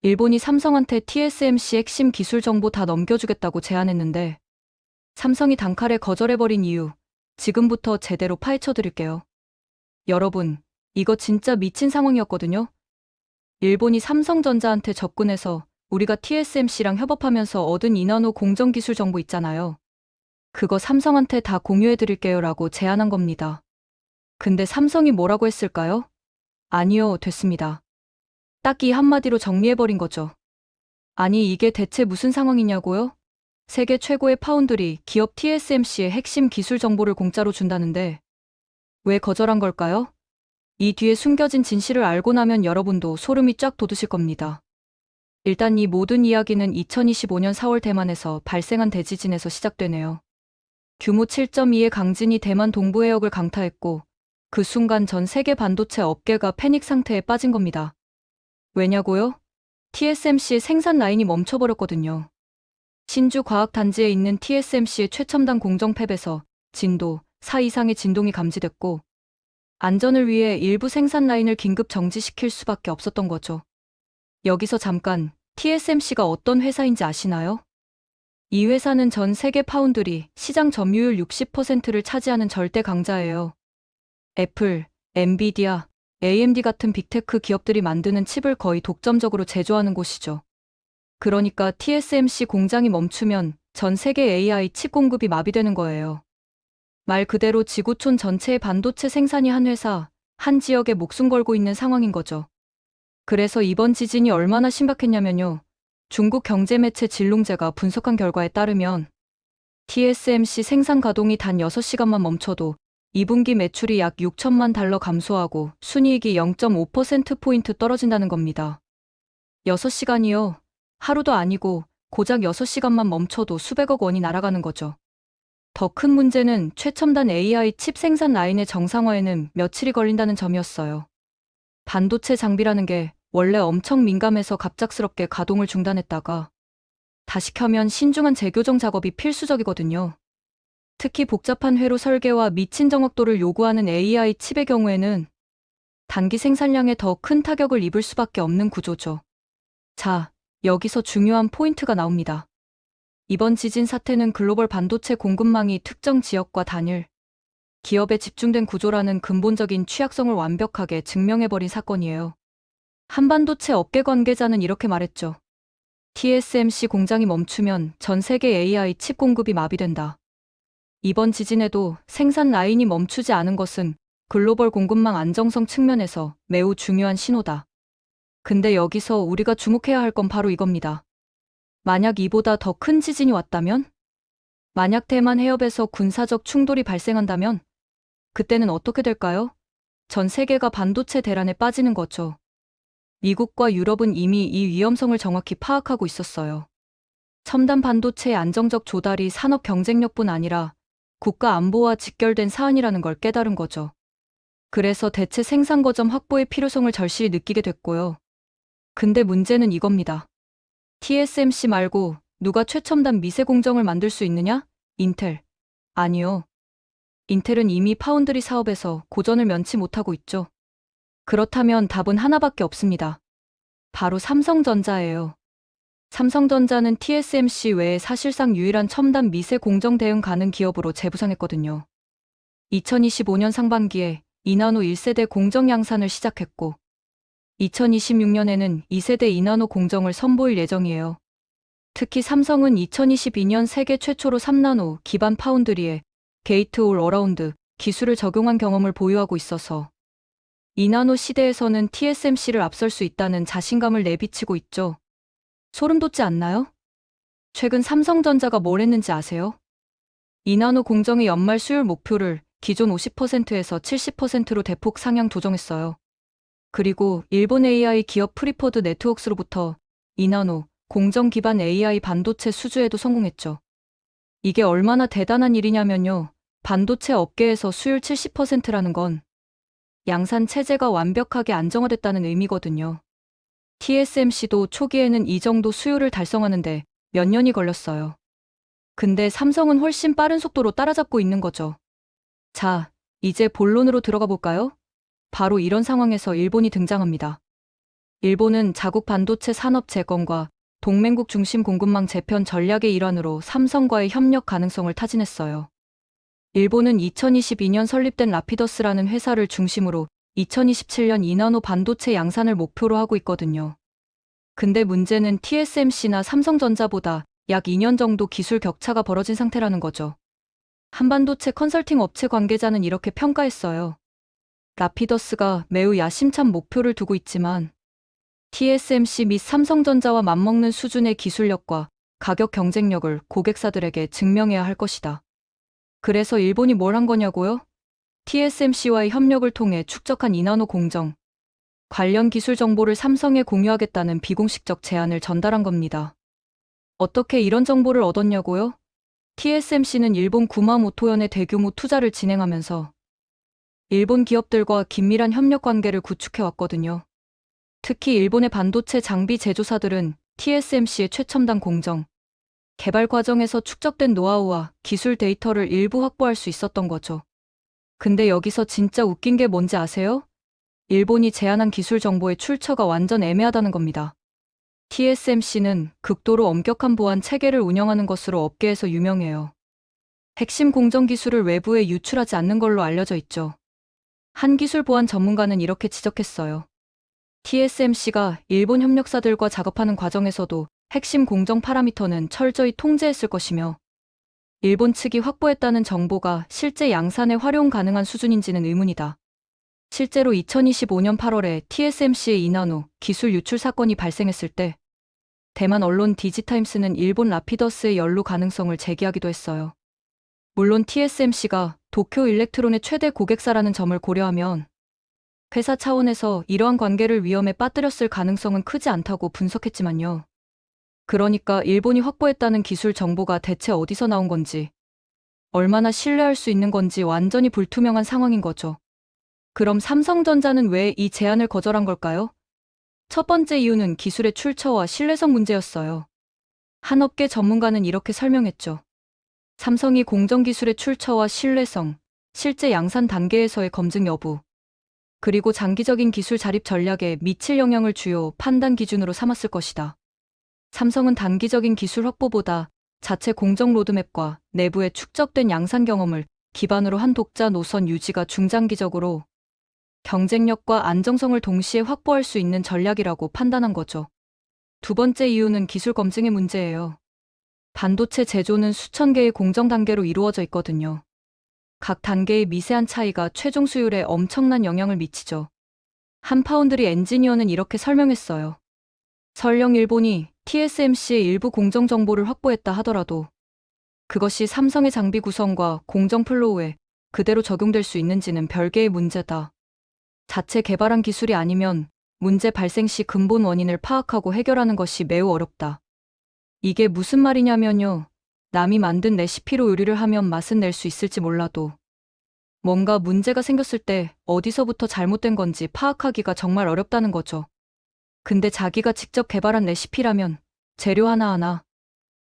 일본이 삼성한테 TSMC 핵심 기술 정보 다 넘겨주겠다고 제안했는데 삼성이 단칼에 거절해버린 이유 지금부터 제대로 파헤쳐 드릴게요. 여러분, 이거 진짜 미친 상황이었거든요. 일본이 삼성전자한테 접근해서 우리가 TSMC랑 협업하면서 얻은 이나노 공정 기술 정보 있잖아요. 그거 삼성한테 다 공유해 드릴게요 라고 제안한 겁니다. 근데 삼성이 뭐라고 했을까요? 아니요, 됐습니다. 딱 이 한마디로 정리해버린 거죠. 아니, 이게 대체 무슨 상황이냐고요? 세계 최고의 파운드리 기업 TSMC의 핵심 기술 정보를 공짜로 준다는데 왜 거절한 걸까요? 이 뒤에 숨겨진 진실을 알고 나면 여러분도 소름이 쫙 돋으실 겁니다. 일단 이 모든 이야기는 2025년 4월 대만에서 발생한 대지진에서 시작되네요. 규모 7.2의 강진이 대만 동부 해역을 강타했고 그 순간 전 세계 반도체 업계가 패닉 상태에 빠진 겁니다. 왜냐고요? TSMC의 생산 라인이 멈춰버렸거든요. 신주 과학단지에 있는 TSMC의 최첨단 공정 팹에서 진도 4 이상의 진동이 감지됐고 안전을 위해 일부 생산 라인을 긴급 정지시킬 수밖에 없었던 거죠. 여기서 잠깐 TSMC가 어떤 회사인지 아시나요? 이 회사는 전 세계 파운드리 시장 점유율 60%를 차지하는 절대 강자예요. 애플, 엔비디아, AMD 같은 빅테크 기업들이 만드는 칩을 거의 독점적으로 제조하는 곳이죠. 그러니까 TSMC 공장이 멈추면 전 세계 AI 칩 공급이 마비되는 거예요. 말 그대로 지구촌 전체의 반도체 생산이 한 회사, 한 지역에 목숨 걸고 있는 상황인 거죠. 그래서 이번 지진이 얼마나 심각했냐면요. 중국 경제매체 진롱제가 분석한 결과에 따르면 TSMC 생산 가동이 단 6시간만 멈춰도 2분기 매출이 약 6천만 달러 감소하고 순이익이 0.5%포인트 떨어진다는 겁니다. 6시간이요. 하루도 아니고 고작 6시간만 멈춰도 수백억 원이 날아가는 거죠. 더 큰 문제는 최첨단 AI 칩 생산 라인의 정상화에는 며칠이 걸린다는 점이었어요. 반도체 장비라는 게 원래 엄청 민감해서 갑작스럽게 가동을 중단했다가 다시 켜면 신중한 재교정 작업이 필수적이거든요. 특히 복잡한 회로 설계와 미친 정확도를 요구하는 AI 칩의 경우에는 단기 생산량에 더 큰 타격을 입을 수밖에 없는 구조죠. 자, 여기서 중요한 포인트가 나옵니다. 이번 지진 사태는 글로벌 반도체 공급망이 특정 지역과 단일, 기업에 집중된 구조라는 근본적인 취약성을 완벽하게 증명해버린 사건이에요. 한반도체 업계 관계자는 이렇게 말했죠. TSMC 공장이 멈추면 전 세계 AI 칩 공급이 마비된다. 이번 지진에도 생산 라인이 멈추지 않은 것은 글로벌 공급망 안정성 측면에서 매우 중요한 신호다. 근데 여기서 우리가 주목해야 할 건 바로 이겁니다. 만약 이보다 더 큰 지진이 왔다면? 만약 대만 해협에서 군사적 충돌이 발생한다면? 그때는 어떻게 될까요? 전 세계가 반도체 대란에 빠지는 거죠. 미국과 유럽은 이미 이 위험성을 정확히 파악하고 있었어요. 첨단 반도체의 안정적 조달이 산업 경쟁력뿐 아니라 국가 안보와 직결된 사안이라는 걸 깨달은 거죠. 그래서 대체 생산 거점 확보의 필요성을 절실히 느끼게 됐고요. 근데 문제는 이겁니다. TSMC 말고 누가 최첨단 미세 공정을 만들 수 있느냐? 인텔. 아니요. 인텔은 이미 파운드리 사업에서 고전을 면치 못하고 있죠. 그렇다면 답은 하나밖에 없습니다. 바로 삼성전자예요. 삼성전자는 TSMC 외에 사실상 유일한 첨단 미세 공정 대응 가능 기업으로 재부상했거든요. 2025년 상반기에 이나노 1세대 공정 양산을 시작했고 2026년에는 2세대 이나노 공정을 선보일 예정이에요. 특히 삼성은 2022년 세계 최초로 3나노 기반 파운드리에 게이트 올 어라운드 기술을 적용한 경험을 보유하고 있어서 이나노 시대에서는 TSMC를 앞설 수 있다는 자신감을 내비치고 있죠. 소름 돋지 않나요? 최근 삼성전자가 뭘 했는지 아세요? 이나노 공정의 연말 수율 목표를 기존 50%에서 70%로 대폭 상향 조정했어요. 그리고 일본 AI 기업 프리포드 네트웍스로부터 이나노 공정 기반 AI 반도체 수주에도 성공했죠. 이게 얼마나 대단한 일이냐면요. 반도체 업계에서 수율 70%라는 건 양산 체제가 완벽하게 안정화됐다는 의미거든요. TSMC도 초기에는 이 정도 수요를 달성하는데 몇 년이 걸렸어요. 근데 삼성은 훨씬 빠른 속도로 따라잡고 있는 거죠. 자, 이제 본론으로 들어가 볼까요? 바로 이런 상황에서 일본이 등장합니다. 일본은 자국 반도체 산업 재건과 동맹국 중심 공급망 재편 전략의 일환으로 삼성과의 협력 가능성을 타진했어요. 일본은 2022년 설립된 라피더스라는 회사를 중심으로 2027년 이나노 반도체 양산을 목표로 하고 있거든요. 근데 문제는 TSMC나 삼성전자보다 약 2년 정도 기술 격차가 벌어진 상태라는 거죠. 한반도체 컨설팅 업체 관계자는 이렇게 평가했어요. 라피더스가 매우 야심찬 목표를 두고 있지만 TSMC 및 삼성전자와 맞먹는 수준의 기술력과 가격 경쟁력을 고객사들에게 증명해야 할 것이다. 그래서 일본이 뭘 한 거냐고요? TSMC와의 협력을 통해 축적한 이나노 공정, 관련 기술 정보를 삼성에 공유하겠다는 비공식적 제안을 전달한 겁니다. 어떻게 이런 정보를 얻었냐고요? TSMC는 일본 구마모토현에 대규모 투자를 진행하면서 일본 기업들과 긴밀한 협력 관계를 구축해왔거든요. 특히 일본의 반도체 장비 제조사들은 TSMC의 최첨단 공정, 개발 과정에서 축적된 노하우와 기술 데이터를 일부 확보할 수 있었던 거죠. 근데 여기서 진짜 웃긴 게 뭔지 아세요? 일본이 제안한 기술 정보의 출처가 완전 애매하다는 겁니다. TSMC는 극도로 엄격한 보안 체계를 운영하는 것으로 업계에서 유명해요. 핵심 공정 기술을 외부에 유출하지 않는 걸로 알려져 있죠. 한 기술 보안 전문가는 이렇게 지적했어요. TSMC가 일본 협력사들과 작업하는 과정에서도 핵심 공정 파라미터는 철저히 통제했을 것이며 일본 측이 확보했다는 정보가 실제 양산에 활용 가능한 수준인지는 의문이다. 실제로 2025년 8월에 TSMC의 이나노 기술 유출 사건이 발생했을 때 대만 언론 디지타임스는 일본 라피더스의 연루 가능성을 제기하기도 했어요. 물론 TSMC가 도쿄 일렉트론의 최대 고객사라는 점을 고려하면 회사 차원에서 이러한 관계를 위험에 빠뜨렸을 가능성은 크지 않다고 분석했지만요. 그러니까 일본이 확보했다는 기술 정보가 대체 어디서 나온 건지, 얼마나 신뢰할 수 있는 건지 완전히 불투명한 상황인 거죠. 그럼 삼성전자는 왜 이 제안을 거절한 걸까요? 첫 번째 이유는 기술의 출처와 신뢰성 문제였어요. 한 업계 전문가는 이렇게 설명했죠. 삼성이 공정기술의 출처와 신뢰성, 실제 양산 단계에서의 검증 여부, 그리고 장기적인 기술 자립 전략에 미칠 영향을 주요 판단 기준으로 삼았을 것이다. 삼성은 단기적인 기술 확보보다 자체 공정 로드맵과 내부에 축적된 양산 경험을 기반으로 한 독자 노선 유지가 중장기적으로 경쟁력과 안정성을 동시에 확보할 수 있는 전략이라고 판단한 거죠. 두 번째 이유는 기술 검증의 문제예요. 반도체 제조는 수천 개의 공정 단계로 이루어져 있거든요. 각 단계의 미세한 차이가 최종 수율에 엄청난 영향을 미치죠. 한 파운드리 엔지니어는 이렇게 설명했어요. 설령 일본이 TSMC의 일부 공정 정보를 확보했다 하더라도 그것이 삼성의 장비 구성과 공정 플로우에 그대로 적용될 수 있는지는 별개의 문제다. 자체 개발한 기술이 아니면 문제 발생 시 근본 원인을 파악하고 해결하는 것이 매우 어렵다. 이게 무슨 말이냐면요. 남이 만든 레시피로 요리를 하면 맛은 낼 수 있을지 몰라도 뭔가 문제가 생겼을 때 어디서부터 잘못된 건지 파악하기가 정말 어렵다는 거죠. 근데 자기가 직접 개발한 레시피라면 재료 하나하나,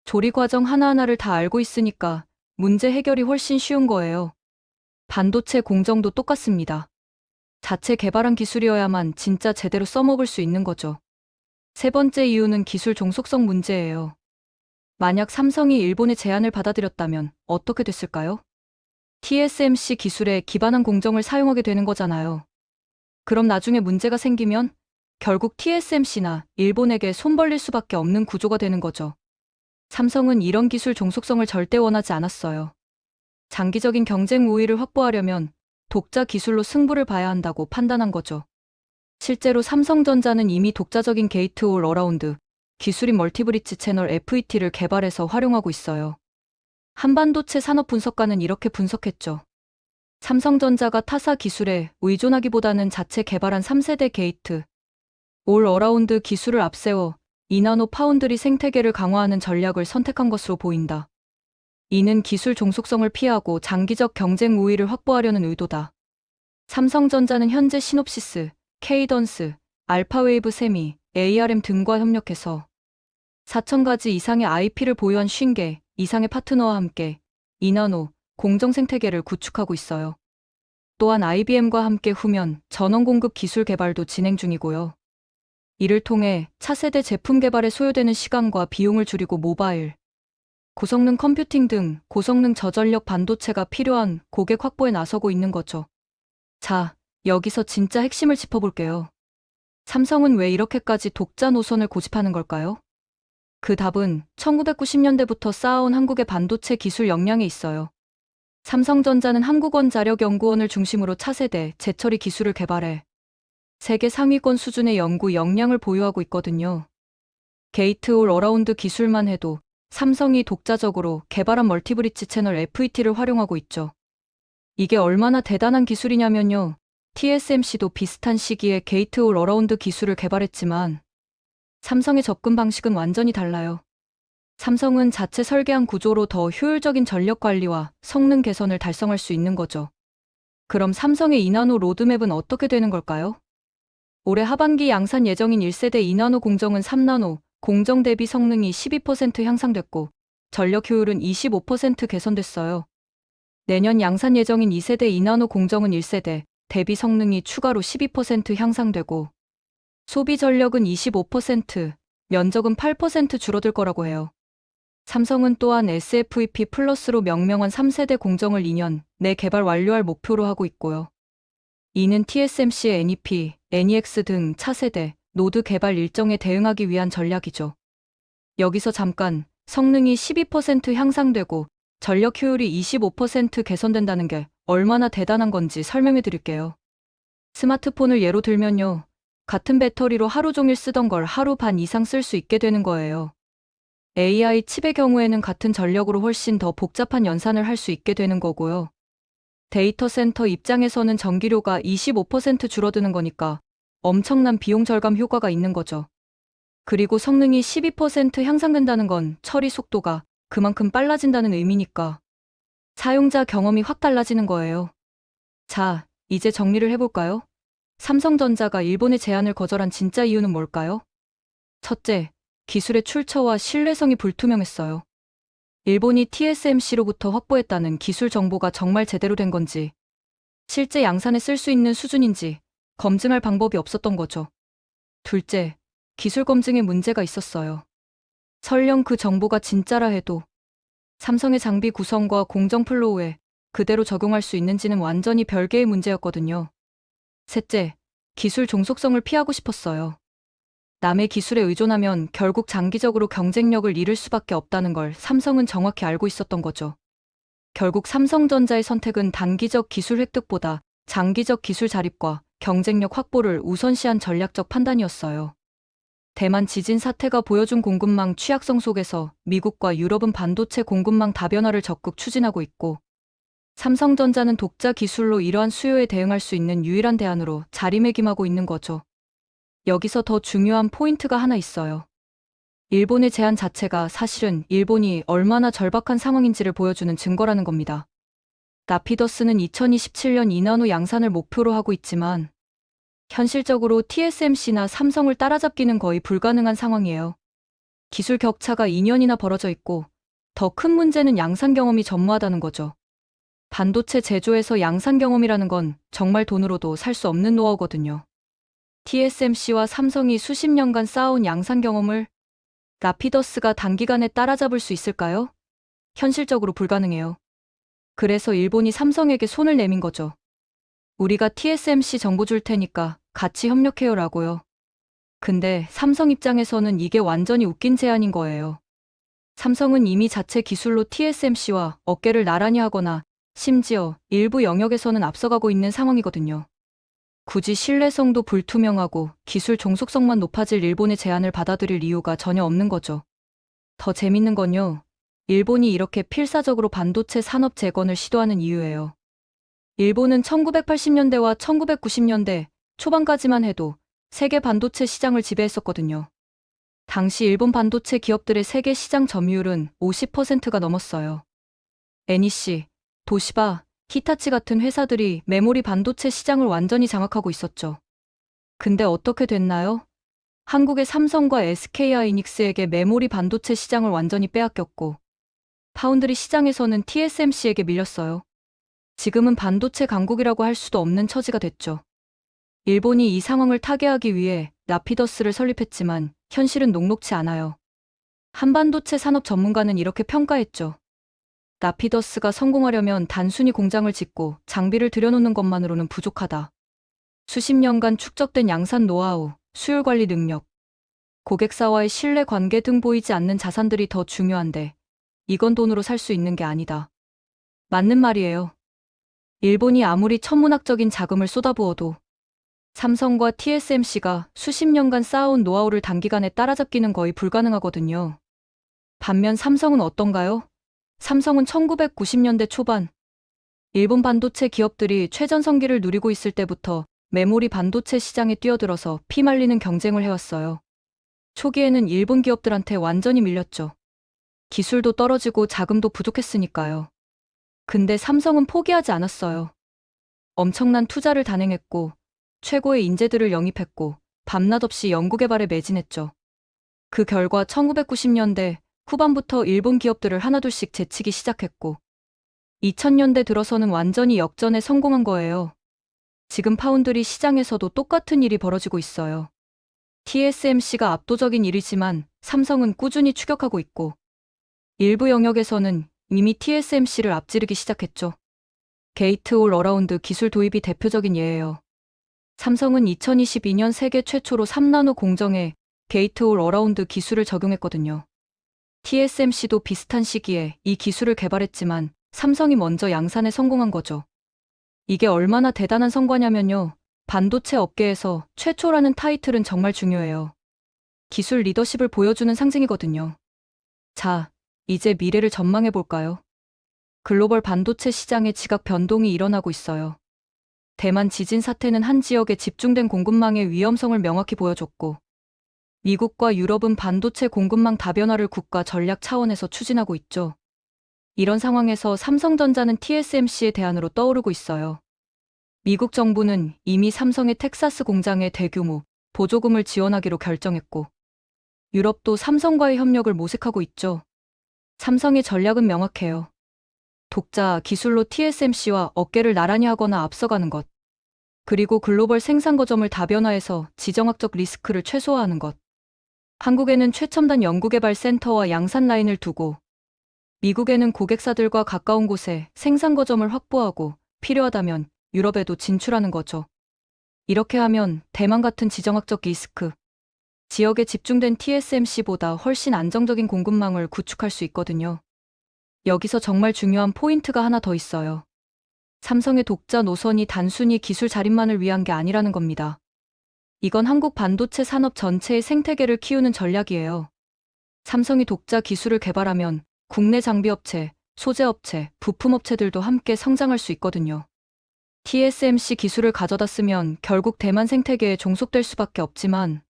조리 과정 하나하나를 다 알고 있으니까 문제 해결이 훨씬 쉬운 거예요. 반도체 공정도 똑같습니다. 자체 개발한 기술이어야만 진짜 제대로 써먹을 수 있는 거죠. 세 번째 이유는 기술 종속성 문제예요. 만약 삼성이 일본의 제안을 받아들였다면 어떻게 됐을까요? TSMC 기술에 기반한 공정을 사용하게 되는 거잖아요. 그럼 나중에 문제가 생기면 결국 TSMC나 일본에게 손 벌릴 수밖에 없는 구조가 되는 거죠. 삼성은 이런 기술 종속성을 절대 원하지 않았어요. 장기적인 경쟁 우위를 확보하려면 독자 기술로 승부를 봐야 한다고 판단한 거죠. 실제로 삼성전자는 이미 독자적인 게이트 올 어라운드, 기술인 멀티브릿지 채널 FET를 개발해서 활용하고 있어요. 한반도체 산업 분석가는 이렇게 분석했죠. 삼성전자가 타사 기술에 의존하기보다는 자체 개발한 3세대 게이트, 올 어라운드 기술을 앞세워 이나노 파운드리 생태계를 강화하는 전략을 선택한 것으로 보인다. 이는 기술 종속성을 피하고 장기적 경쟁 우위를 확보하려는 의도다. 삼성전자는 현재 시놉시스, 케이던스, 알파웨이브 세미, ARM 등과 협력해서 4,000가지 이상의 IP를 보유한 50개 이상의 파트너와 함께 이나노 공정 생태계를 구축하고 있어요. 또한 IBM과 함께 후면 전원 공급 기술 개발도 진행 중이고요. 이를 통해 차세대 제품 개발에 소요되는 시간과 비용을 줄이고 모바일, 고성능 컴퓨팅 등 고성능 저전력 반도체가 필요한 고객 확보에 나서고 있는 거죠. 자, 여기서 진짜 핵심을 짚어볼게요. 삼성은 왜 이렇게까지 독자 노선을 고집하는 걸까요? 그 답은 1990년대부터 쌓아온 한국의 반도체 기술 역량에 있어요. 삼성전자는 한국원자력연구원을 중심으로 차세대 재처리 기술을 개발해 세계 상위권 수준의 연구 역량을 보유하고 있거든요. 게이트올 어라운드 기술만 해도 삼성이 독자적으로 개발한 멀티브릿지 채널 FET를 활용하고 있죠. 이게 얼마나 대단한 기술이냐면요. TSMC도 비슷한 시기에 게이트올 어라운드 기술을 개발했지만 삼성의 접근 방식은 완전히 달라요. 삼성은 자체 설계한 구조로 더 효율적인 전력 관리와 성능 개선을 달성할 수 있는 거죠. 그럼 삼성의 2나노 로드맵은 어떻게 되는 걸까요? 올해 하반기 양산 예정인 1세대 2나노 공정은 3나노 공정 대비 성능이 12% 향상됐고 전력 효율은 25% 개선됐어요. 내년 양산 예정인 2세대 2나노 공정은 1세대 대비 성능이 추가로 12% 향상되고 소비 전력은 25%, 면적은 8% 줄어들 거라고 해요. 삼성은 또한 SFEP 플러스로 명명한 3세대 공정을 2년 내 개발 완료할 목표로 하고 있고요. 이는 TSMC의 NEP, NEX 등 차세대 노드 개발 일정에 대응하기 위한 전략이죠. 여기서 잠깐 성능이 12% 향상되고 전력 효율이 25% 개선된다는 게 얼마나 대단한 건지 설명해 드릴게요. 스마트폰을 예로 들면요. 같은 배터리로 하루 종일 쓰던 걸 하루 반 이상 쓸 수 있게 되는 거예요. AI 칩의 경우에는 같은 전력으로 훨씬 더 복잡한 연산을 할 수 있게 되는 거고요. 데이터 센터 입장에서는 전기료가 25% 줄어드는 거니까 엄청난 비용 절감 효과가 있는 거죠. 그리고 성능이 12% 향상된다는 건 처리 속도가 그만큼 빨라진다는 의미니까 사용자 경험이 확 달라지는 거예요. 자, 이제 정리를 해볼까요? 삼성전자가 일본의 제안을 거절한 진짜 이유는 뭘까요? 첫째, 기술의 출처와 신뢰성이 불투명했어요. 일본이 TSMC로부터 확보했다는 기술 정보가 정말 제대로 된 건지, 실제 양산에 쓸 수 있는 수준인지 검증할 방법이 없었던 거죠. 둘째, 기술 검증에 문제가 있었어요. 설령 그 정보가 진짜라 해도 삼성의 장비 구성과 공정 플로우에 그대로 적용할 수 있는지는 완전히 별개의 문제였거든요. 셋째, 기술 종속성을 피하고 싶었어요. 남의 기술에 의존하면 결국 장기적으로 경쟁력을 잃을 수밖에 없다는 걸 삼성은 정확히 알고 있었던 거죠. 결국 삼성전자의 선택은 단기적 기술 획득보다 장기적 기술 자립과 경쟁력 확보를 우선시한 전략적 판단이었어요. 대만 지진 사태가 보여준 공급망 취약성 속에서 미국과 유럽은 반도체 공급망 다변화를 적극 추진하고 있고, 삼성전자는 독자 기술로 이러한 수요에 대응할 수 있는 유일한 대안으로 자리매김하고 있는 거죠. 여기서 더 중요한 포인트가 하나 있어요. 일본의 제안 자체가 사실은 일본이 얼마나 절박한 상황인지를 보여주는 증거라는 겁니다. 라피더스는 2027년 2나노 양산을 목표로 하고 있지만 현실적으로 TSMC나 삼성을 따라잡기는 거의 불가능한 상황이에요. 기술 격차가 2년이나 벌어져 있고 더 큰 문제는 양산 경험이 전무하다는 거죠. 반도체 제조에서 양산 경험이라는 건 정말 돈으로도 살 수 없는 노하우거든요. TSMC와 삼성이 수십 년간 쌓아온 양산 경험을 라피더스가 단기간에 따라잡을 수 있을까요? 현실적으로 불가능해요. 그래서 일본이 삼성에게 손을 내민 거죠. 우리가 TSMC 정보 줄 테니까 같이 협력해요라고요. 근데 삼성 입장에서는 이게 완전히 웃긴 제안인 거예요. 삼성은 이미 자체 기술로 TSMC와 어깨를 나란히 하거나 심지어 일부 영역에서는 앞서가고 있는 상황이거든요. 굳이 신뢰성도 불투명하고 기술 종속성만 높아질 일본의 제안을 받아들일 이유가 전혀 없는 거죠. 더 재밌는 건요. 일본이 이렇게 필사적으로 반도체 산업 재건을 시도하는 이유예요. 일본은 1980년대와 1990년대 초반까지만 해도 세계 반도체 시장을 지배했었거든요. 당시 일본 반도체 기업들의 세계 시장 점유율은 50%가 넘었어요. NEC, 도시바, 히타치 같은 회사들이 메모리 반도체 시장을 완전히 장악하고 있었죠. 근데 어떻게 됐나요? 한국의 삼성과 SK하이닉스에게 메모리 반도체 시장을 완전히 빼앗겼고, 파운드리 시장에서는 TSMC에게 밀렸어요. 지금은 반도체 강국이라고 할 수도 없는 처지가 됐죠. 일본이 이 상황을 타개하기 위해 라피더스를 설립했지만 현실은 녹록치 않아요. 한반도체 산업 전문가는 이렇게 평가했죠. 라피더스가 성공하려면 단순히 공장을 짓고 장비를 들여놓는 것만으로는 부족하다. 수십 년간 축적된 양산 노하우, 수율 관리 능력, 고객사와의 신뢰 관계 등 보이지 않는 자산들이 더 중요한데 이건 돈으로 살 수 있는 게 아니다. 맞는 말이에요. 일본이 아무리 천문학적인 자금을 쏟아부어도 삼성과 TSMC가 수십 년간 쌓아온 노하우를 단기간에 따라잡기는 거의 불가능하거든요. 반면 삼성은 어떤가요? 삼성은 1990년대 초반 일본 반도체 기업들이 최전성기를 누리고 있을 때부터 메모리 반도체 시장에 뛰어들어서 피말리는 경쟁을 해왔어요. 초기에는 일본 기업들한테 완전히 밀렸죠. 기술도 떨어지고 자금도 부족했으니까요. 근데 삼성은 포기하지 않았어요. 엄청난 투자를 단행했고 최고의 인재들을 영입했고 밤낮 없이 연구개발에 매진했죠. 그 결과 1990년대 후반부터 일본 기업들을 하나둘씩 제치기 시작했고 2000년대 들어서는 완전히 역전에 성공한 거예요. 지금 파운드리 시장에서도 똑같은 일이 벌어지고 있어요. TSMC가 압도적인 일이지만 삼성은 꾸준히 추격하고 있고 일부 영역에서는 이미 TSMC를 앞지르기 시작했죠. 게이트 올 어라운드 기술 도입이 대표적인 예예요. 삼성은 2022년 세계 최초로 3나노 공정에 게이트 올 어라운드 기술을 적용했거든요. TSMC도 비슷한 시기에 이 기술을 개발했지만 삼성이 먼저 양산에 성공한 거죠. 이게 얼마나 대단한 성과냐면요. 반도체 업계에서 최초라는 타이틀은 정말 중요해요. 기술 리더십을 보여주는 상징이거든요. 자, 이제 미래를 전망해 볼까요? 글로벌 반도체 시장의 지각 변동이 일어나고 있어요. 대만 지진 사태는 한 지역에 집중된 공급망의 위험성을 명확히 보여줬고, 미국과 유럽은 반도체 공급망 다변화를 국가 전략 차원에서 추진하고 있죠. 이런 상황에서 삼성전자는 TSMC의 대안으로 떠오르고 있어요. 미국 정부는 이미 삼성의 텍사스 공장에 대규모 보조금을 지원하기로 결정했고, 유럽도 삼성과의 협력을 모색하고 있죠. 삼성의 전략은 명확해요. 독자 기술로 TSMC와 어깨를 나란히 하거나 앞서가는 것. 그리고 글로벌 생산 거점을 다변화해서 지정학적 리스크를 최소화하는 것. 한국에는 최첨단 연구개발 센터와 양산 라인을 두고 미국에는 고객사들과 가까운 곳에 생산 거점을 확보하고 필요하다면 유럽에도 진출하는 거죠. 이렇게 하면 대만 같은 지정학적 리스크, 지역에 집중된 TSMC보다 훨씬 안정적인 공급망을 구축할 수 있거든요. 여기서 정말 중요한 포인트가 하나 더 있어요. 삼성의 독자 노선이 단순히 기술 자립만을 위한 게 아니라는 겁니다. 이건 한국 반도체 산업 전체의 생태계를 키우는 전략이에요. 삼성이 독자 기술을 개발하면 국내 장비업체, 소재업체, 부품업체들도 함께 성장할 수 있거든요. TSMC 기술을 가져다 쓰면 결국 대만 생태계에 종속될 수밖에 없지만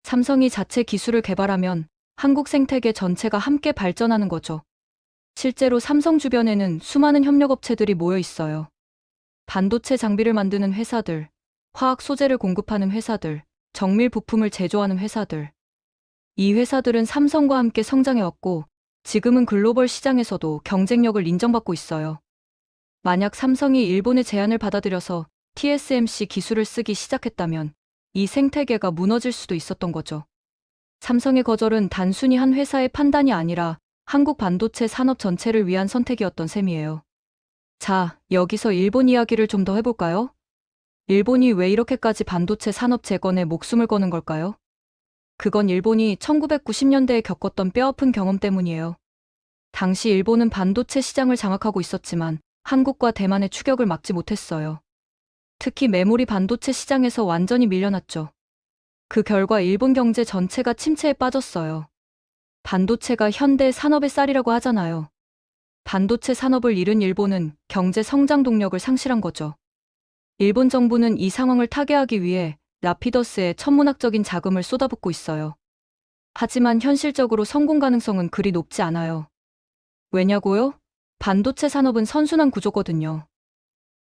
삼성이 자체 기술을 개발하면 한국 생태계 전체가 함께 발전하는 거죠. 실제로 삼성 주변에는 수많은 협력업체들이 모여 있어요. 반도체 장비를 만드는 회사들, 화학 소재를 공급하는 회사들, 정밀 부품을 제조하는 회사들. 이 회사들은 삼성과 함께 성장해왔고 지금은 글로벌 시장에서도 경쟁력을 인정받고 있어요. 만약 삼성이 일본의 제안을 받아들여서 TSMC 기술을 쓰기 시작했다면 이 생태계가 무너질 수도 있었던 거죠. 삼성의 거절은 단순히 한 회사의 판단이 아니라 한국 반도체 산업 전체를 위한 선택이었던 셈이에요. 자, 여기서 일본 이야기를 좀 더 해볼까요? 일본이 왜 이렇게까지 반도체 산업 재건에 목숨을 거는 걸까요? 그건 일본이 1990년대에 겪었던 뼈아픈 경험 때문이에요. 당시 일본은 반도체 시장을 장악하고 있었지만 한국과 대만의 추격을 막지 못했어요. 특히 메모리 반도체 시장에서 완전히 밀려났죠. 그 결과 일본 경제 전체가 침체에 빠졌어요. 반도체가 현대 산업의 쌀이라고 하잖아요. 반도체 산업을 잃은 일본은 경제 성장 동력을 상실한 거죠. 일본 정부는 이 상황을 타개하기 위해 라피더스에 천문학적인 자금을 쏟아붓고 있어요. 하지만 현실적으로 성공 가능성은 그리 높지 않아요. 왜냐고요? 반도체 산업은 선순환 구조거든요.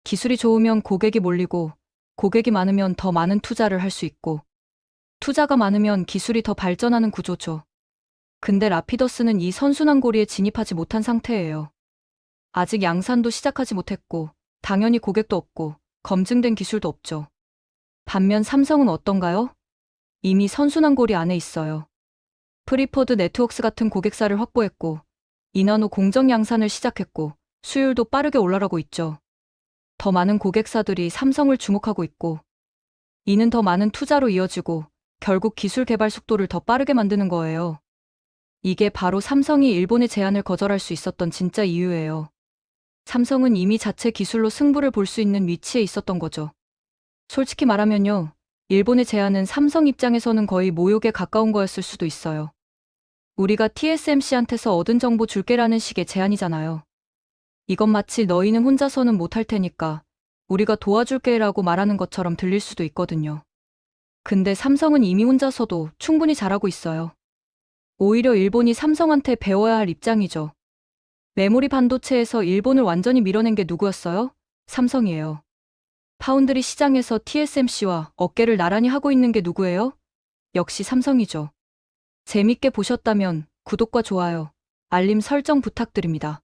기술이 좋으면 고객이 몰리고, 고객이 많으면 더 많은 투자를 할 수 있고, 투자가 많으면 기술이 더 발전하는 구조죠. 근데 라피더스는 이 선순환 고리에 진입하지 못한 상태예요. 아직 양산도 시작하지 못했고, 당연히 고객도 없고, 검증된 기술도 없죠. 반면 삼성은 어떤가요? 이미 선순환골이 안에 있어요. 프리퍼드 네트워크스 같은 고객사를 확보했고, 이나노 공정 양산을 시작했고, 수율도 빠르게 올라가고 있죠. 더 많은 고객사들이 삼성을 주목하고 있고, 이는 더 많은 투자로 이어지고, 결국 기술 개발 속도를 더 빠르게 만드는 거예요. 이게 바로 삼성이 일본의 제안을 거절할 수 있었던 진짜 이유예요. 삼성은 이미 자체 기술로 승부를 볼 수 있는 위치에 있었던 거죠. 솔직히 말하면요, 일본의 제안은 삼성 입장에서는 거의 모욕에 가까운 거였을 수도 있어요. 우리가 TSMC한테서 얻은 정보 줄게라는 식의 제안이잖아요. 이건 마치 너희는 혼자서는 못할 테니까 우리가 도와줄게라고 말하는 것처럼 들릴 수도 있거든요. 근데 삼성은 이미 혼자서도 충분히 잘하고 있어요. 오히려 일본이 삼성한테 배워야 할 입장이죠. 메모리 반도체에서 일본을 완전히 밀어낸 게 누구였어요? 삼성이에요. 파운드리 시장에서 TSMC와 어깨를 나란히 하고 있는 게 누구예요? 역시 삼성이죠. 재밌게 보셨다면 구독과 좋아요, 알림 설정 부탁드립니다.